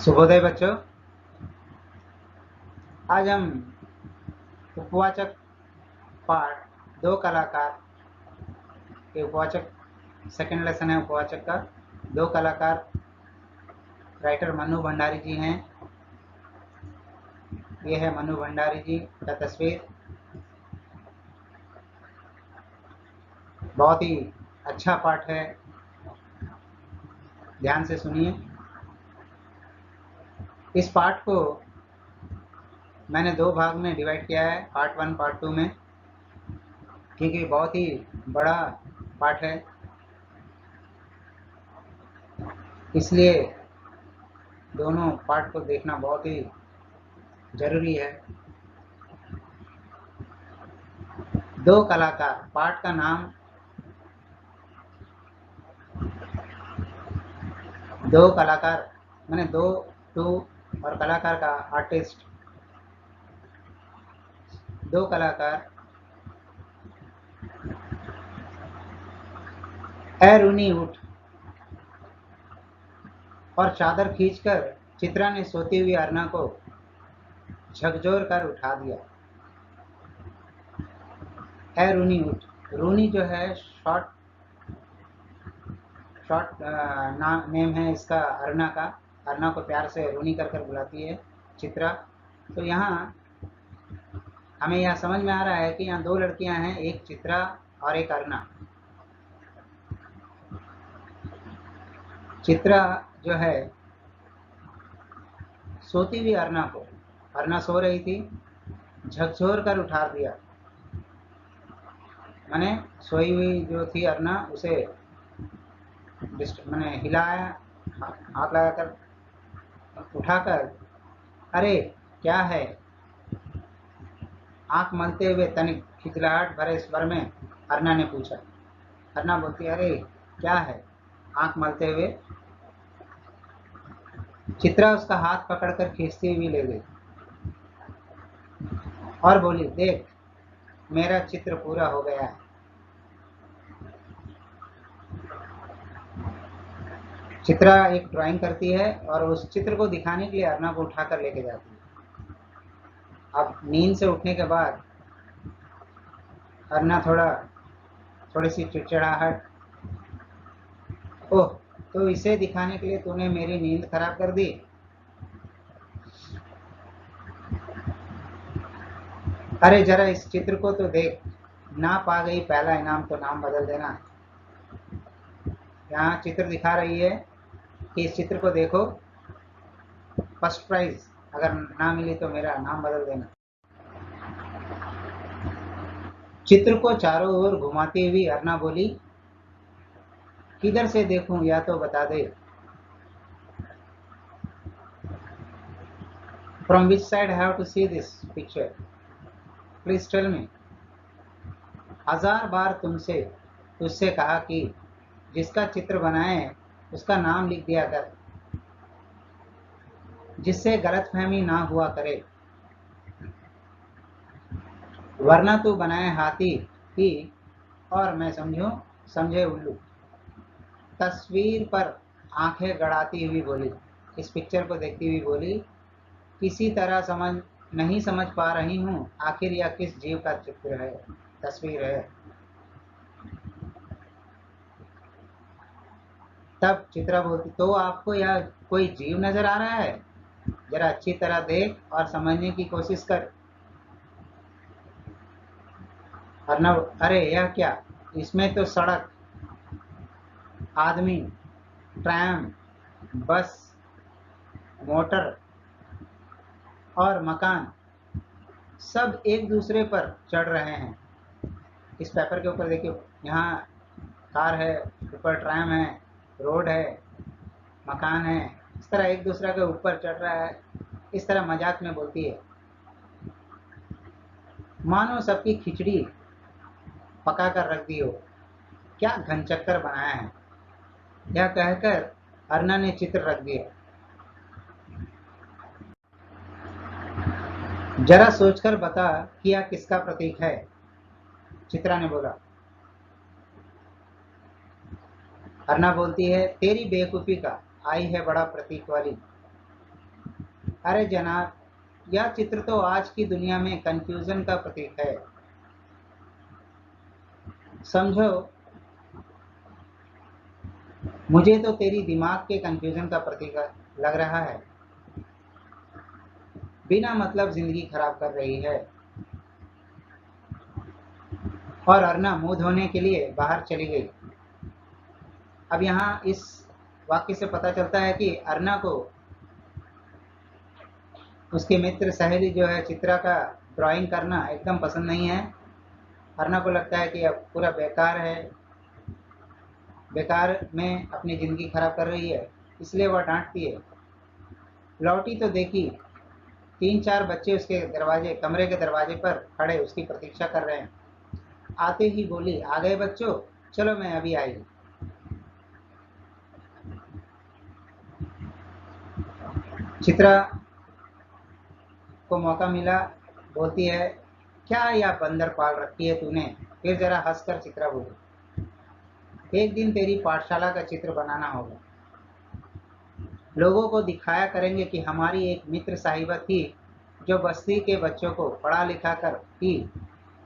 शुभोदय बच्चों। आज हम उपवाचक पाठ दो कलाकार के उपवाचक सेकंड लेसन है। उपवाचक का दो कलाकार राइटर मनु भंडारी जी हैं। ये है मनु भंडारी जी का तस्वीर। बहुत ही अच्छा पाठ है, ध्यान से सुनिए। इस पाठ को मैंने दो भाग में डिवाइड किया है, पार्ट 1 पार्ट 2 में, क्योंकि बहुत ही बड़ा पाठ है, इसलिए दोनों पाठ को देखना बहुत ही जरूरी है। दो कलाकार, पाठ का नाम दो कलाकार मैंने दो टू और कलाकार का आर्टिस्ट, दो कलाकार ए रूनी उठ और चादर खींचकर चित्रा ने सोती हुई अरुणा को झकझोर कर उठा दिया। ए रूनी उठ, रूनी जो है शॉर्ट नेम है इसका अरुणा का। अरुणा को प्यार से रूनी कर कर बुलाती है चित्रा। तो यहाँ हमें यह समझ में आ रहा है कि यहाँ दो लड़कियां हैं, एक चित्रा और एक अरुणा। चित्रा जो है सोती हुई अरुणा सो रही थी, झकझोर कर उठा दिया। मैंने सोई हुई जो थी अरुणा उसे मैंने हिलाया, हाथ लगाकर उठाकर, अरे क्या है, आंख मलते हुए तनिक खिजलाहट भरे स्वर में अरुणा ने पूछा। अरुणा बोलती, अरे क्या है, आंख मलते हुए। चित्रा उसका हाथ पकड़कर खींचती हुई ले गई और बोली, देख मेरा चित्र पूरा हो गया है। चित्रा एक ड्राइंग करती है और उस चित्र को दिखाने के लिए अरुणा को उठाकर लेके जाती है। अब नींद से उठने के बाद अरुणा थोड़ी सी चिड़चिड़ाहट, ओह तो इसे दिखाने के लिए तूने मेरी नींद खराब कर दी। अरे जरा इस चित्र को तो देख, ना पा गई पहला इनाम तो नाम बदल देना। यहाँ चित्र दिखा रही है कि इस चित्र को देखो, फर्स्ट प्राइज अगर ना मिली तो मेरा नाम बदल देना। चित्र को चारों ओर घुमाती हुई अरुणा बोली, किधर से देखूं या तो बता दे। From which side I have to see this picture? Please tell me. हजार बार तुझसे कहा कि जिसका चित्र बनाए उसका नाम लिख दिया कर, जिससे गलतफहमी ना हुआ करे, वरना तू बनाए हाथी ही और मैं समझे उल्लू। तस्वीर पर आंखें गड़ाती हुई बोली, इस पिक्चर को देखती हुई बोली, किसी तरह नहीं समझ पा रही हूँ आखिर यह किस जीव का चित्र है, तस्वीर है। तब चित्रा बोलती, तो आपको यह कोई जीव नजर आ रहा है? जरा अच्छी तरह देख और समझने की कोशिश कर। अर्नब, अरे यह क्या, इसमें तो सड़क, आदमी, ट्रैम, बस, मोटर और मकान सब एक दूसरे पर चढ़ रहे हैं। इस पेपर के ऊपर देखिए, यहाँ कार है, ऊपर ट्रैम है, रोड है, मकान है, इस तरह एक दूसरे के ऊपर चढ़ रहा है। इस तरह मजाक में बोलती है, मानो सबकी खिचड़ी पका कर रख दी हो, क्या घनचक्कर बनाया है। यह कहकर अरुणा ने चित्र रख दिया। जरा सोचकर बता कि यह किसका प्रतीक है, चित्रा ने बोला। अरुणा बोलती है, तेरी बेवकूफी का, आई है बड़ा प्रतीक वाली। अरे जनाब, यह चित्र तो आज की दुनिया में कंफ्यूजन का प्रतीक है। समझो, मुझे तो तेरी दिमाग के कंफ्यूजन का प्रतीक लग रहा है। बिना मतलब जिंदगी खराब कर रही है। और अर्ना मुंह धोने के लिए बाहर चली गई। अब यहाँ इस वाक्य से पता चलता है कि अर्ना को उसके मित्र सहेली जो है चित्रा का ड्राइंग करना एकदम पसंद नहीं है। अर्ना को लगता है कि अब पूरा बेकार है, बेकार में अपनी ज़िंदगी खराब कर रही है, इसलिए वह डांटती है। लौटी तो देखी 3-4 बच्चे उसके कमरे के दरवाजे पर खड़े उसकी प्रतीक्षा कर रहे हैं। आते ही बोली, आ गए बच्चों, चलो मैं अभी आई। चित्रा को मौका मिला, बोलती है, क्या यह बंदर पाल रखी है तूने? फिर जरा हंसकर चित्रा बोली, एक दिन तेरी पाठशाला का चित्र बनाना होगा। लोगों को दिखाया करेंगे कि हमारी एक मित्र साहिबा थी जो बस्ती के बच्चों को पढ़ा लिखा कर ही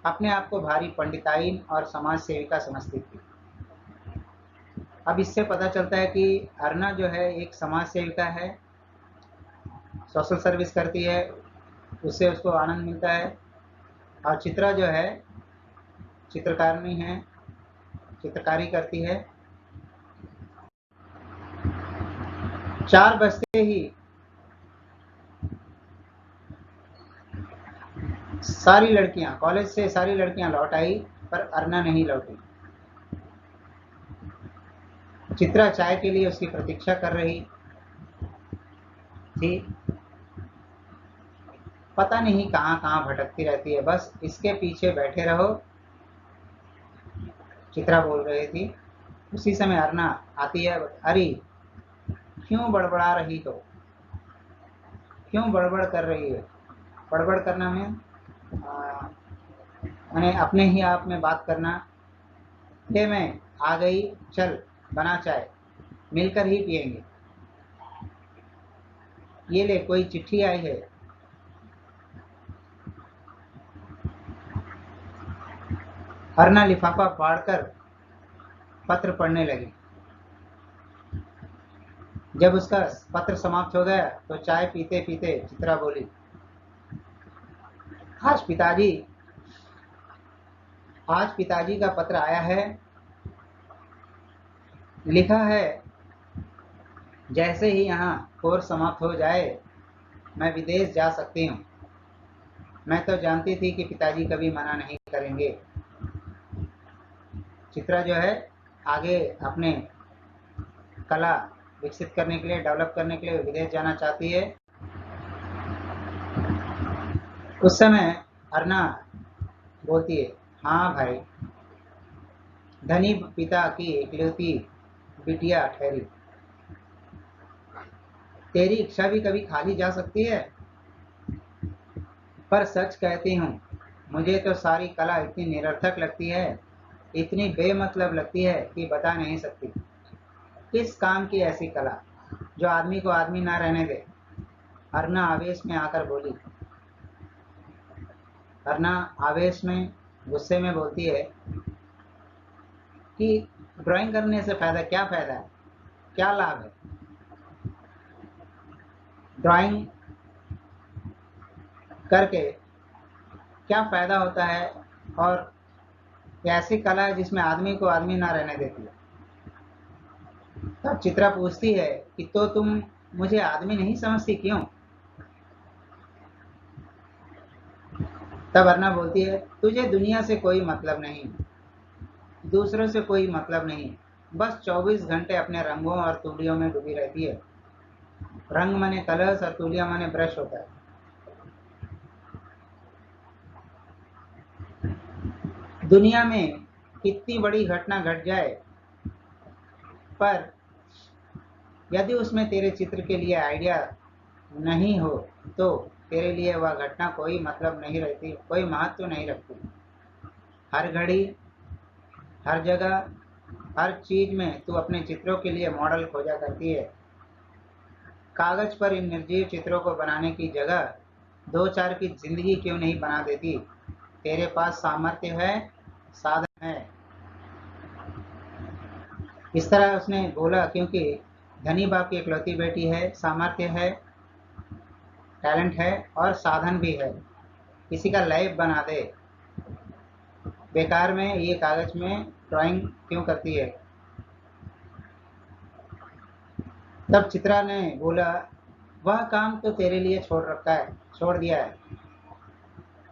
अपने आप को भारी पंडिताइन और समाज सेविका समझती थी। अब इससे पता चलता है कि अर्ना जो है एक समाज सेविका है, सोशल सर्विस करती है, उससे उसको आनंद मिलता है। और चित्रा जो है चित्रकारिणी है, चित्रकारी करती है। 4 बजते ही सारी लड़कियां, कॉलेज से सारी लड़कियां लौट आई, पर अर्ना नहीं लौटी। चित्रा चाय के लिए उसकी प्रतीक्षा कर रही थी। पता नहीं कहाँ कहाँ भटकती रहती है, बस इसके पीछे बैठे रहो, चित्रा बोल रही थी। उसी समय अर्ना आती है। अरे क्यों बड़बड़ा रही हो, क्यों बड़बड़ कर रही है? बड़बड़ करना में मैंने अपने ही आप में बात करना। ले मैं आ गई, चल बना चाय, मिलकर ही पियेंगे। ये ले, कोई चिट्ठी आई है। अर्ना लिफाफा फाड़कर पत्र पढ़ने लगी। जब उसका पत्र समाप्त हो गया तो चाय पीते पीते चित्रा बोली, आज पिताजी का पत्र आया है। लिखा है, जैसे ही यहाँ कोर्स समाप्त हो जाए मैं विदेश जा सकती हूँ। मैं तो जानती थी कि पिताजी कभी मना नहीं करेंगे। चित्रा जो है आगे अपने कला विकसित करने के लिए, डेवलप करने के लिए विदेश जाना चाहती है। उस समय अर्ना बोलती है, हाँ भाई, धनी पिता की इकलौती बिटिया ठहरी, तेरी इच्छा भी कभी खाली जा सकती है। पर सच कहती हूँ, मुझे तो सारी कला इतनी निरर्थक लगती है, इतनी बेमतलब लगती है कि बता नहीं सकती। किस काम की ऐसी कला जो आदमी को आदमी ना रहने दे? अर्ना आवेश में आकर बोली। अर्ना आवेश में, गुस्से में बोलती है कि ड्राइंग करने से क्या फायदा है, क्या लाभ है? ड्राइंग करके क्या फायदा होता है? और ऐसी कला है जिसमें आदमी को आदमी ना रहने देती है। तब चित्रा पूछती है कि तो तुम मुझे आदमी नहीं समझती क्यों? तब अर्ना बोलती है, तुझे दुनिया से कोई मतलब नहीं, दूसरों से कोई मतलब नहीं, बस 24 घंटे अपने रंगों और तूलियों में डूबी रहती है। रंग माने कलर्स और तूलिया माने ब्रश होता है। दुनिया में कितनी बड़ी घटना घट जाए, पर यदि उसमें तेरे चित्र के लिए आइडिया नहीं हो तो तेरे लिए वह घटना कोई मतलब नहीं रहती, कोई महत्व नहीं रखती। हर घड़ी, हर जगह, हर चीज में तू अपने चित्रों के लिए मॉडल खोजा करती है। कागज पर इन निर्जीव चित्रों को बनाने की जगह 2-4 की जिंदगी क्यों नहीं बना देती? तेरे पास सामर्थ्य है, साधन है। इस तरह उसने बोला क्योंकि धनी बाप की इकलौती बेटी है, सामर्थ्य है, टैलेंट है और साधन भी है। किसी का लैब बना दे, बेकार में ये कागज में ड्राइंग क्यों करती है? तब चित्रा ने बोला, वह काम तो तेरे लिए छोड़ दिया है।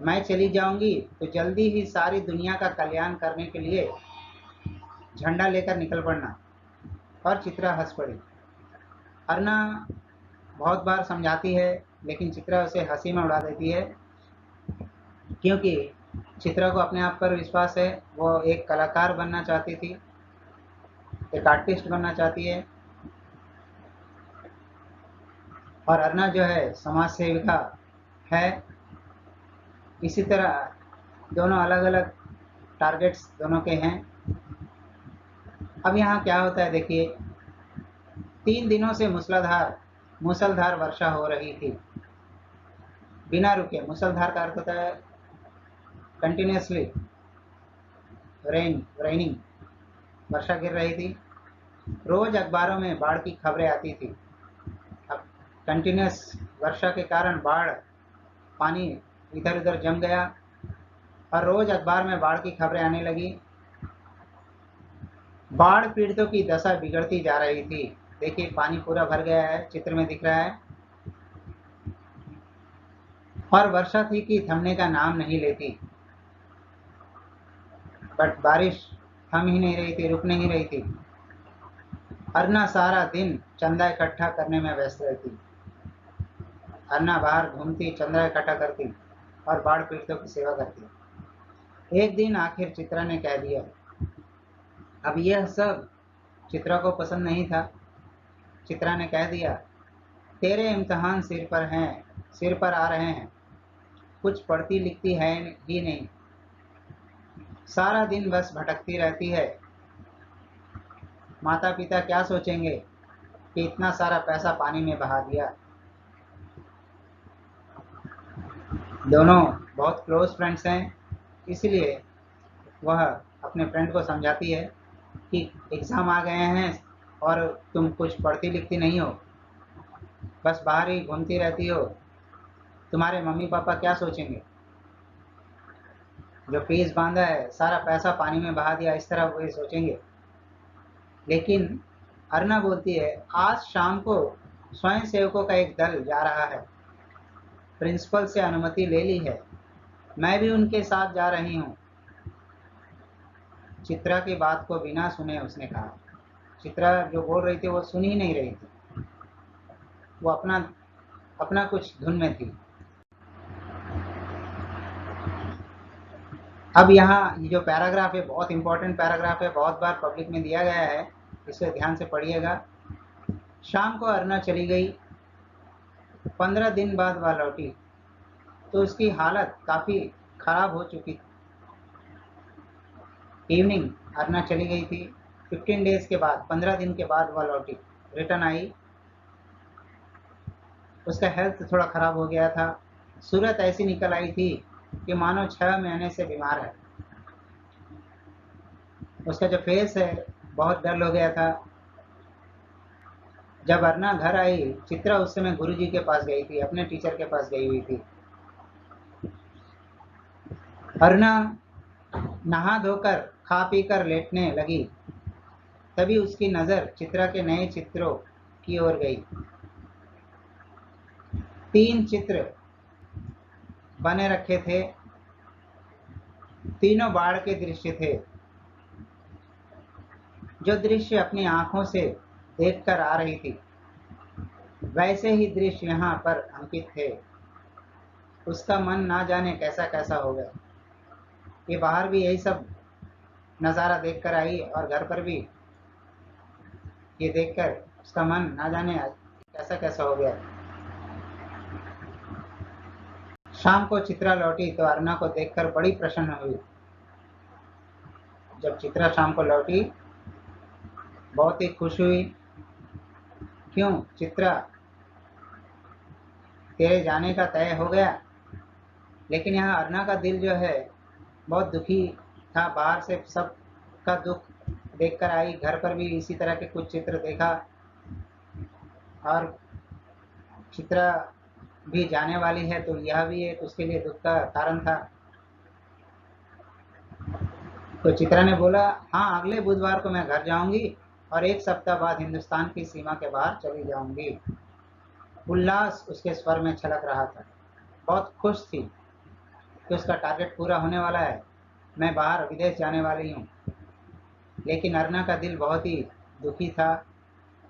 मैं चली जाऊंगी तो जल्दी ही सारी दुनिया का कल्याण करने के लिए झंडा लेकर निकल पड़ना। और चित्रा हंस पड़ी। अर्ना बहुत बार समझाती है, लेकिन चित्रा उसे हंसी में उड़ा देती है, क्योंकि चित्रा को अपने आप पर विश्वास है। वो एक कलाकार बनना चाहती थी, एक आर्टिस्ट बनना चाहती है। और अर्ना जो है समाज सेविका है। इसी तरह दोनों अलग अलग टारगेट्स दोनों के हैं। अब यहाँ क्या होता है देखिए, 3 दिनों से मूसलधार वर्षा हो रही थी, बिना रुके। मूसलधार का अर्थ होता है कंटिन्यूसली रेनिंग, वर्षा गिर रही थी। रोज अखबारों में बाढ़ की खबरें आती थी। अब कंटिन्यूस वर्षा के कारण बाढ़, पानी इधर उधर जम गया और रोज अखबार में बाढ़ की खबरें आने लगी। बाढ़ पीड़ितों की दशा बिगड़ती जा रही थी। देखिए पानी पूरा भर गया है, चित्र में दिख रहा है। और वर्षा थी कि थमने का नाम नहीं लेती। बट बारिश थम ही नहीं रही थी, रुक नहीं रही थी। अर्ना सारा दिन चंदा इकट्ठा करने में व्यस्त रहती। अर्ना बाहर घूमती, चंदा इकट्ठा करती और बाढ़ पीड़ितों की सेवा करती। एक दिन आखिर चित्रा ने कह दिया। अब यह सब चित्रा को पसंद नहीं था। चित्रा ने कह दिया, तेरे इम्तिहान सिर पर आ रहे हैं, कुछ पढ़ती लिखती है ही नहीं, सारा दिन बस भटकती रहती है। माता पिता क्या सोचेंगे कि इतना सारा पैसा पानी में बहा दिया। दोनों बहुत क्लोज फ्रेंड्स हैं, इसलिए वह अपने फ्रेंड को समझाती है कि एग्ज़ाम आ गए हैं और तुम कुछ पढ़ती लिखती नहीं हो, बस बाहर ही घूमती रहती हो, तुम्हारे मम्मी पापा क्या सोचेंगे? जो फीस बांधा है, सारा पैसा पानी में बहा दिया, इस तरह वो सोचेंगे। लेकिन अर्ना बोलती है, आज शाम को स्वयं सेवकों का एक दल जा रहा है, प्रिंसिपल से अनुमति ले ली है, मैं भी उनके साथ जा रही हूँ। चित्रा की बात को बिना सुने उसने कहा। चित्रा जो बोल रही थी वो सुन ही नहीं रही थी, वो अपना कुछ धुन में थी। अब यहाँ ये जो पैराग्राफ है बहुत इंपॉर्टेंट पैराग्राफ है, बहुत बार पब्लिक में दिया गया है, इसे ध्यान से पढ़िएगा। शाम को अर्ना चली गई। 15 दिन बाद वह लौटी तो उसकी हालत काफ़ी खराब हो चुकी थी। इवनिंग अर्ना चली गई थी। 15 डेज के बाद, 15 दिन के बाद वह लौटी, रिटर्न आई। उसका हेल्थ थोड़ा ख़राब हो गया था। सूरत ऐसी निकल आई थी कि मानो 6 महीने से बीमार है। उसका जो फेस है बहुत डल हो गया था। जब अर्ना घर आई, चित्रा उस समय गुरुजी के पास गई थी, अपने टीचर के पास गई हुई थी। अर्ना नहा धोकर खा पी कर लेटने लगी, तभी उसकी नज़र चित्रा के नए चित्रों की ओर गई। 3 चित्र बने रखे थे, तीनों बाढ़ के दृश्य थे। जो दृश्य अपनी आंखों से देखकर आ रही थी, वैसे ही दृश्य यहाँ पर अंकित थे। उसका मन ना जाने कैसा कैसा हो गया। ये बाहर भी यही सब नज़ारा देखकर आई और घर पर भी ये देखकर उसका मन ना जाने कैसा कैसा हो गया। शाम को चित्रा लौटी तो अर्ना को देखकर बड़ी प्रसन्न हुई। जब चित्रा शाम को लौटी बहुत ही खुश हुई। क्यों? चित्रा तेरे जाने का तय हो गया। लेकिन यहाँ अरुणा का दिल जो है बहुत दुखी था। बाहर से सब का दुख देखकर आई, घर पर भी इसी तरह के कुछ चित्र देखा और चित्रा भी जाने वाली है तो यह भी एक उसके लिए दुख का कारण था। तो चित्रा ने बोला, हाँ अगले बुधवार को मैं घर जाऊंगी और एक सप्ताह बाद हिंदुस्तान की सीमा के बाहर चली जाऊंगी। उल्लास उसके स्वर में छलक रहा था। बहुत खुश थी कि उसका टारगेट पूरा होने वाला है। मैं बाहर विदेश जाने वाली हूँ। लेकिन अरुणा का दिल बहुत ही दुखी था।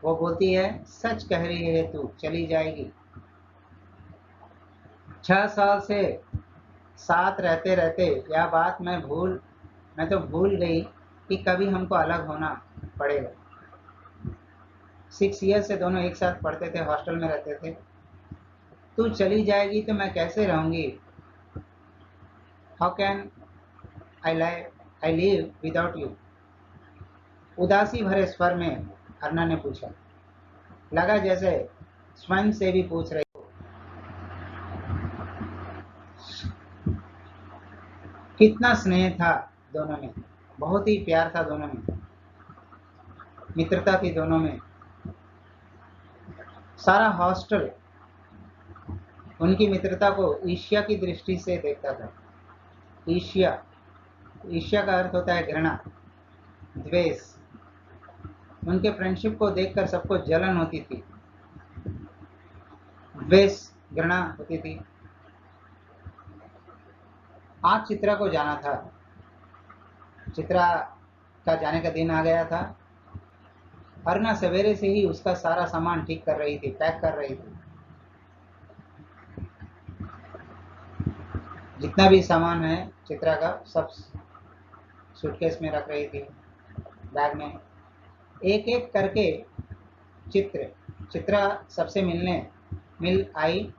वो बोलती है, सच कह रही है तू, चली जाएगी। 6 साल से साथ रहते रहते यह बात मैं तो भूल गई कि कभी हमको अलग होना पड़ेगा। 6 ईयर से दोनों एक साथ पढ़ते थे, हॉस्टल में रहते थे। तू चली जाएगी तो मैं कैसे रहूंगी? How can I live without you? उदासी भरे स्वर में अरुणा ने पूछा। लगा जैसे स्वयं से भी पूछ रही हो। कितना स्नेह था दोनों में, बहुत ही प्यार था दोनों में, मित्रता थी दोनों में। सारा हॉस्टल उनकी मित्रता को ईर्ष्या की दृष्टि से देखता था। ईर्ष्या, ईर्ष्या का अर्थ होता है घृणा, द्वेष। उनके फ्रेंडशिप को देखकर सबको जलन होती थी, द्वेष, घृणा होती थी। आज चित्रा को जाना था। चित्रा का जाने का दिन आ गया था। अरुणा सवेरे से ही उसका सारा सामान ठीक कर रही थी, पैक कर रही थी। जितना भी सामान है चित्रा का सब सूटकेस में रख रही थी, बैग में। एक एक करके चित्रा सबसे मिल आई।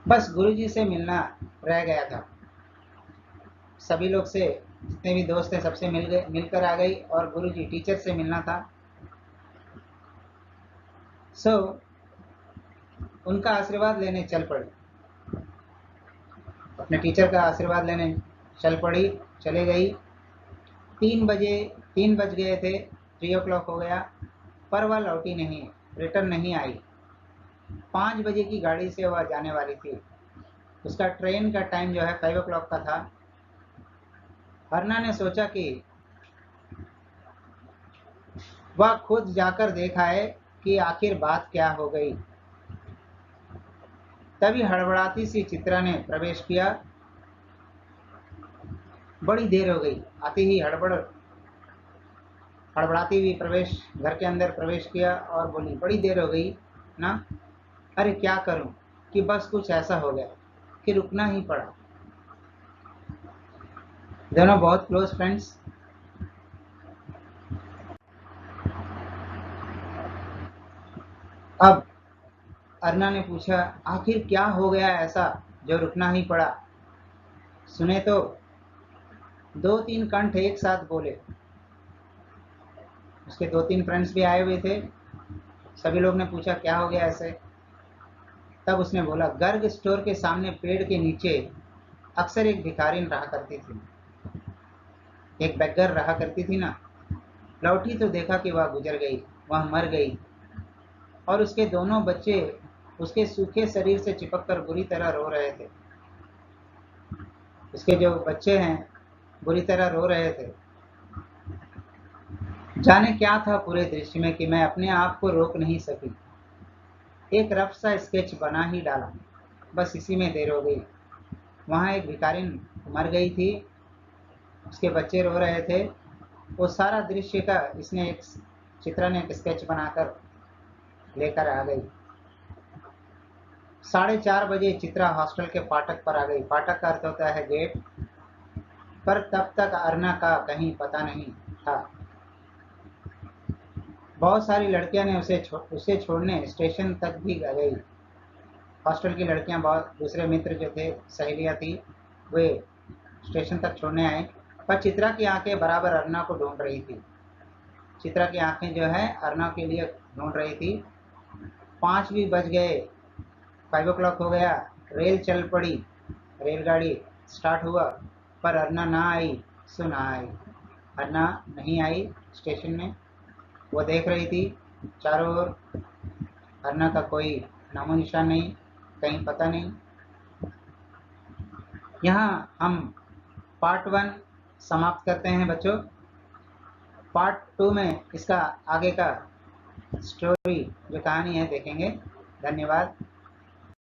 बस गुरुजी से मिलना रह गया था। सभी लोग से, जितने भी दोस्त थे सबसे मिलकर आ गई और गुरुजी टीचर से मिलना था। उनका आशीर्वाद लेने चल पड़ी। अपने टीचर का आशीर्वाद लेने चले गई। 3 बज गए थे, 3 o'clock हो गया, पर वह लौटी नहीं, रिटर्न नहीं आई। 5 बजे की गाड़ी से वह जाने वाली थी। उसका ट्रेन का टाइम जो है 5 o'clock का था। अरुणा ने सोचा कि वह खुद जाकर देखा है कि आखिर बात क्या हो गई। तभी हड़बड़ाती सी चित्रा ने प्रवेश किया। बड़ी देर हो गई। आते ही हड़बड़ाती हुई घर के अंदर प्रवेश किया और बोली, बड़ी देर हो गई ना। अरे क्या करूं कि बस कुछ ऐसा हो गया कि रुकना ही पड़ा। दोनों बहुत क्लोज फ्रेंड्स। अब अरुणा ने पूछा, आखिर क्या हो गया ऐसा जो रुकना ही पड़ा? सुने तो 2-3 कंठ एक साथ बोले। उसके 2-3 फ्रेंड्स भी आए हुए थे। सभी लोग ने पूछा, क्या हो गया ऐसे? तब उसने बोला, गर्ग स्टोर के सामने पेड़ के नीचे अक्सर एक भिखारिन रहा करती थी, एक बेगर रहा करती थी ना। लौटी तो देखा कि वह गुजर गई, वह मर गई और उसके दोनों बच्चे उसके सूखे शरीर से चिपककर बुरी तरह रो रहे थे। उसके जो बच्चे हैं बुरी तरह रो रहे थे। जाने क्या था पूरे दृश्य में कि मैं अपने आप को रोक नहीं सकी। एक रफ सा स्केच बना ही डाला, बस इसी में देर हो गई। वहाँ एक भिखारिन मर गई थी, उसके बच्चे रो रहे थे। वो सारा दृश्य का चित्रा ने एक स्केच बनाकर लेकर आ गई। 4:30 बजे चित्रा हॉस्टल के फाटक पर आ गई। फाटक का अर्थ होता है गेट। पर तब तक अरुणा का कहीं पता नहीं था। बहुत सारी लड़कियां ने उसे छोड़ने स्टेशन तक भी गई। हॉस्टल की लड़कियां, बहुत दूसरे मित्र जो थे, सहेलियां थी, वे स्टेशन तक छोड़ने आए। पर चित्रा की आंखें बराबर अरुणा को ढूंढ रही थी। चित्रा की आंखें जो है अरुणा के लिए ढूंढ रही थी। 5 भी बज गए, 5 o'clock हो गया, रेल चल पड़ी, रेलगाड़ी स्टार्ट हुआ, पर अर्ना ना आई, सो ना आई। अर्ना नहीं आई स्टेशन में। वो देख रही थी चारों ओर, अर्ना का कोई नामो निशान नहीं, कहीं पता नहीं। यहाँ हम पार्ट 1 समाप्त करते हैं बच्चों। पार्ट 2 में इसका आगे का स्टोरी जो कहानी है देखेंगे। धन्यवाद।